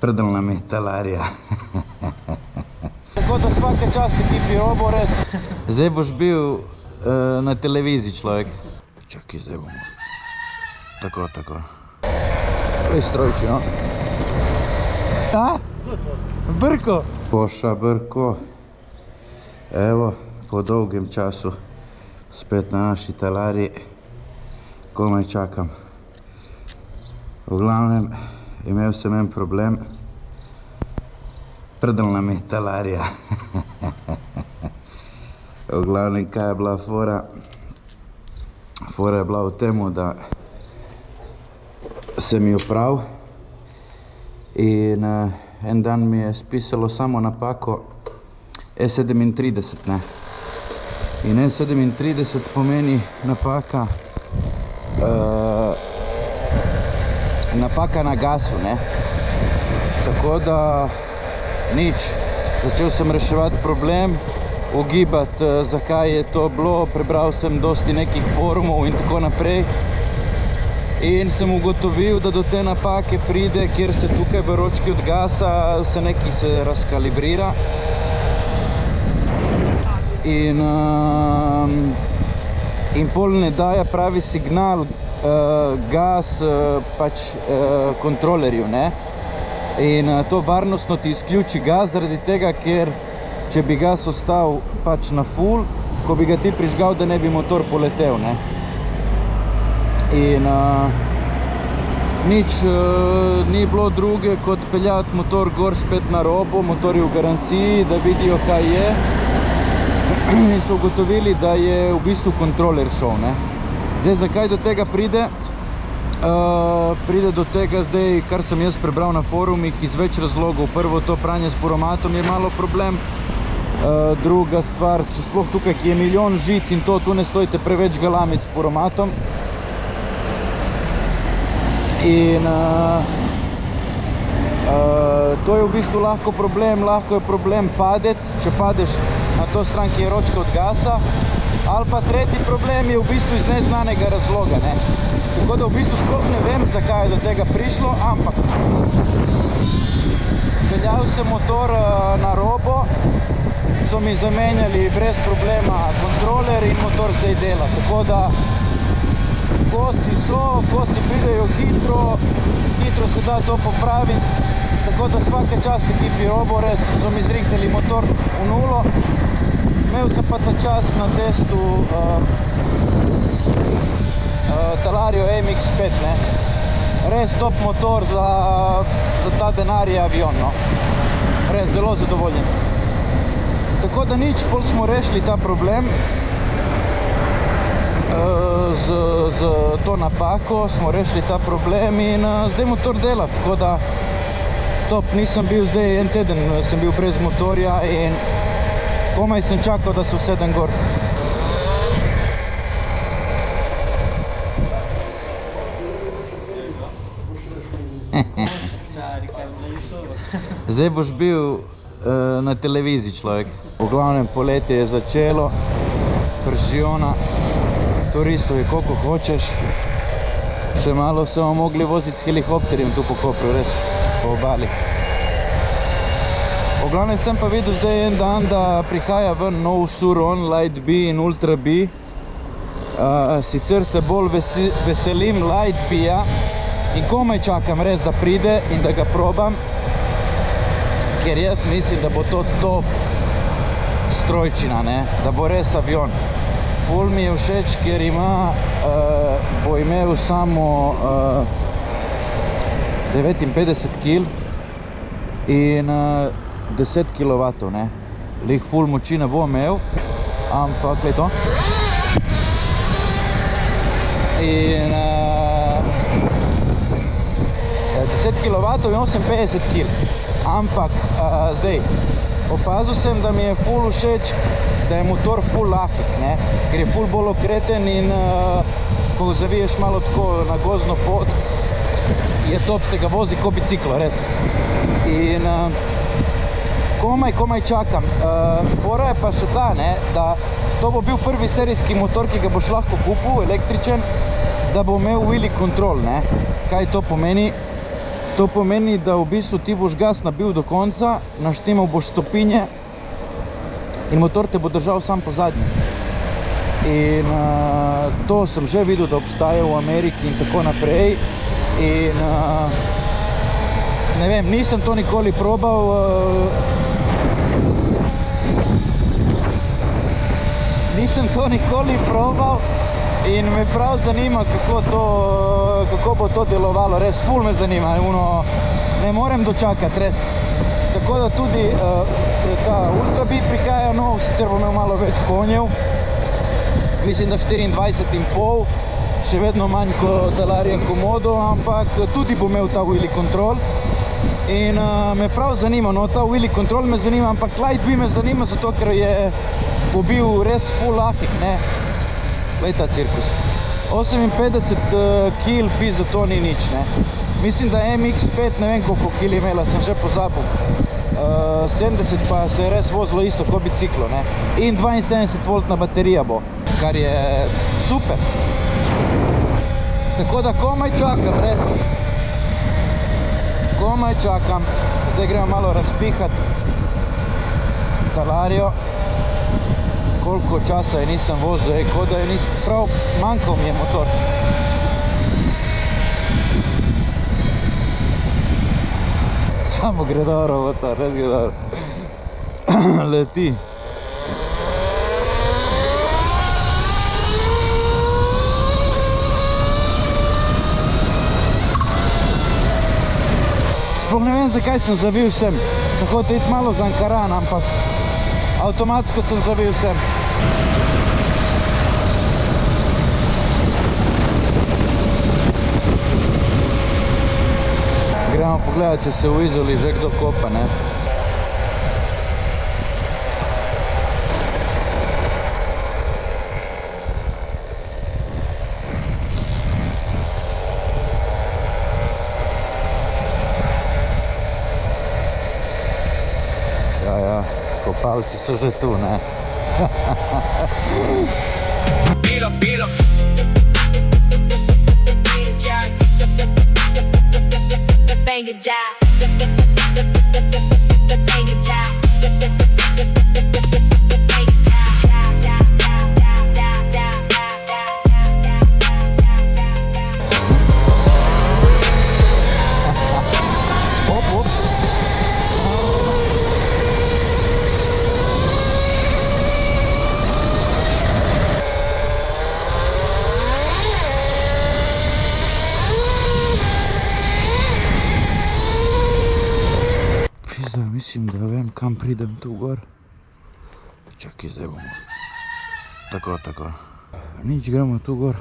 Predal mi talarja. Tako da svaka čast ekipi Robo, res. Zdaj boš bil na televiziji, človek. Čakaj, zdaj bomo. Tako. Res strojči, no? A? Brko! Poša Brko. Evo, po dolgem času spet na naši talari. Komaj čakam. V glavnem, imel sem en problem. Predal mi talarja. V glavnem, kaj je bila fora? Fora je bila v temu, da sem jo prav in en dan mi je spisalo samo napako E37, ne. In E37 pomeni napaka na gasu, ne. Tako da nič, začel sem reševati problem, ugibati, zakaj je to bilo, prebral sem dosti nekih forumov in tako naprej. In sem ugotovil, da do te napake pride, kjer se tukaj v ročki od gasa se nekaj razkalibrira. In pol ne daje pravi signal gas pač kontrolerju, ne. In to varnostno ti izključi gas zaradi tega, ker če bi gas ostal pač na full, ko bi ga ti prižgal, da ne bi motor poletel, ne. In nič ni bilo druge, kot peljati motor gor spet na Robo, motor je v garanciji, da vidijo, kaj je. In so ugotovili, da je v bistvu kontroler šel, ne. Zdaj, zakaj do tega pride? Pride do tega zdaj, kar sem jaz prebral na forumih, iz več razlogov. Prvo, to pranje s puromatom je malo problem. Druga stvar, če sploh tukaj, ki je milijon žic in to, tu ne stojite preveč galamiti s puromatom. In to je v bistvu lahko je problem padec, če padeš na to stran, ki je ročka od gasa. Ali pa tretji problem je v bistvu iz neznanega razloga, ne. Tako da v bistvu sploh ne vem, zakaj je do tega prišlo, ampak peljal sem motor na Robo, so mi zamenjali brez problema kontroler in motor zdaj dela. Tako da kosi pridejo hitro se da to popraviti. Tako da svaka čast ekipi Robo, res so mi zrihtali motor v nulo. Imel sem pa ta čas na testu Talario MX-5, ne. Res top motor za ta denar je avion, no. Res zelo zadovoljen. Tako da nič, pol smo rešili ta problem. Z to napako smo rešili ta problem in zdaj motor dela, tako da top, nisem bil zdaj en teden, sem bil brez motorja in komaj sem čakal, da se usedem gor. Zdaj boš bil na televiziji, človek. V glavnem, poletje je začelo, pržiona, turistov je koliko hočeš. Še malo se bomo mogli voziti s helikopterjem tu po Kopru, res, po obali. V glavnem sem pa videl zdaj en dan, da prihaja ven nov Sur-On, Light B in Ultra B. Sicer se bolj veselim Light B-ja in komaj čakam res, da pride in da ga probam, ker jaz mislim, da bo to top strojčina, ne, da bo res avion. Ful mi je všeč, ker bo imel samo 59 kg in 10 kW, ne. Lih ful moči ne bo imel, ampak glej to. In 10 kW in 58 kg. Ampak zdaj, opazil sem, da mi je ful všeč, da je motor ful lahek, ne, ker je ful bolj okreten in ko zaviješ malo tako na gozdno pot, je top, se ga vozi ko biciklo, res. In komaj čakam. Fora je pa še ta, ne, da to bo bil prvi serijski motor, ki ga boš lahko kupil, električen, da bo imel wheelie control, ne. Kaj to pomeni? To pomeni, da v bistvu ti boš gas nabil do konca, naštimal boš stopinje in motor te bo držal sam po zadnji. In to sem že videl, da obstaja v Ameriki in tako naprej. In ne vem, nisem to nikoli probal. In me prav zanima, kako bo to delovalo. Res ful me zanima, ne morem dočakati, res. Tako da tudi ta Ultra B prihaja nov, sicer bom imel malo več konjev. Mislim, da 24,5, še vedno manj kot Talaria in Komodo, ampak tudi bom imel ta wheelie control. In me prav zanima, no, ta wheelie control me zanima, ampak Light B me zanima, zato ker bo bil res full lahek, ne. Glej ta cirkus. 58 kil, pizda, to ni nič, ne. Mislim, da MX-5, ne vem koliko kil je imela, sem že pozabil. 70 pa se je res vozilo isto kot biciklo, ne. In 72 voltna baterija bo, kar je super. Tako da komaj čakam, res. Komaj čakam. Zdaj gremo malo razpihati Talario. Koliko časa je nisem vozil, kot da je nisem, prav manjkal mi je motor. Samo gre dobro motor, res gre dobro. Leti. Sploh ne vem, zakaj sem zavil sem. Sem hotel iti malo za Ankaran, ampak avtomatsko sem zavil sem. Gremo pogledati, če se v Izoli že kdo kopa, ne. Ja, kopalci so že tu, ne. Bang it down. Mislim, da vem, kam pridem tu gor. Čakaj, zdaj bomo. Tako. Nič, gremo tu gor.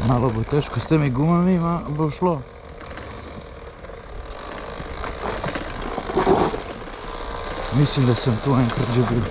Malo bo težko s temi gumami, bo šlo. Mislim, da sem tu enkrat že bil.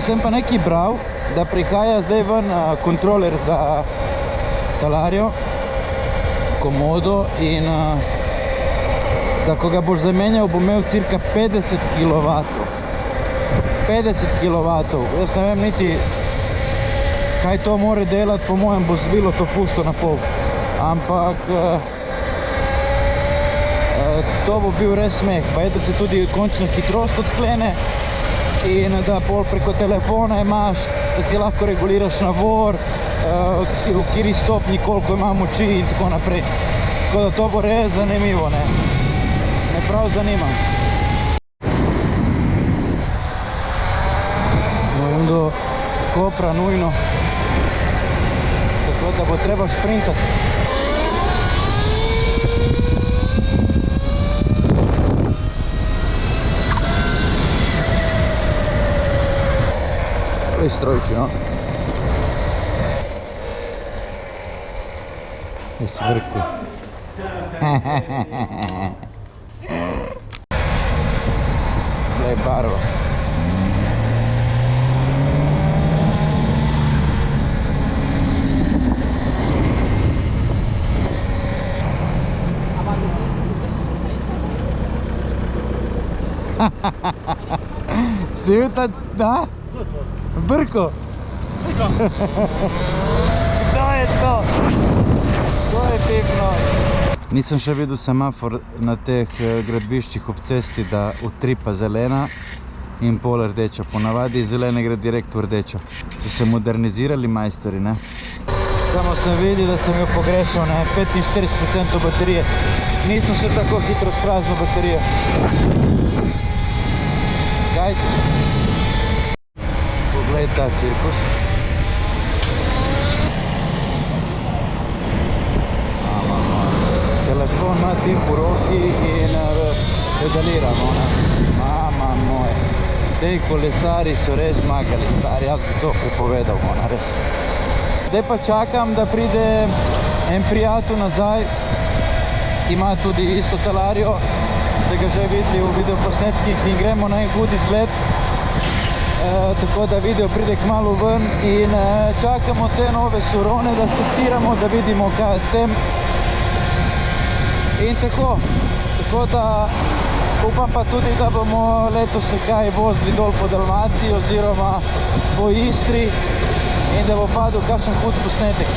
Sem pa nekaj bral, da prihaja zdaj ven kontroler za Talario, Komodo in da ko ga boš zamenjal, bo imel cirka 50 kW. 50 kW. Jaz ne vem niti, kaj to more delati, po mojem bo zvilo to pušto na pol. Ampak to bo bil res smeh. Pa je, da se tudi končna hitrost odklene. In da pol preko telefona imaš, da si lahko reguliraš navor, v kateri stopnji, koliko ima moči in tako naprej. Tako da to bo res zanimivo, ne. Me prav zanima. Moram do Kopra nujno. Tako da bo treba šprintati. Glej strojči, no. Je svrku. Glej barvo. Sivita, da? Brko. Kdo je to? Kdo je pipno? Nisem še videl semafor na teh gradbiščih ob cesti, da utripa zelena in pol rdeča. Ponavadi iz zelene gre direkt v rdečo. So se modernizirali majstori, ne? Samo sem videl, da sem jo pogrešal, ne? 45% baterije. Nisem še tako hitro spraznil baterijo. Guys, poglej ta cirkus. Telefon ima tip v roki in pedaliramo, ne? Mama moja. Tej kolesari so res zmagali, stari, jaz bi to prepovedal, ona, res. Zdaj pa čakam, da pride en prijatelj nazaj, ima tudi isto talarijo, ste ga že videli v videoposnetkih in gremo na en hud izlet, tako da video pride kmalu ven in čakamo te nove surone, da testiramo, da vidimo, kaj je s tem. In tako da upam pa tudi, da bomo letos se kaj vozili dol po Dalmaciji oziroma po Istri in da bo padel kakšen hud posnetek.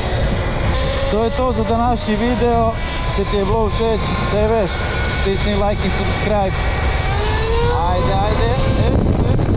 To je to za današnji video. Če ti je bilo všeč, saj veš, stisni like in subscribe. Ajde, ajde.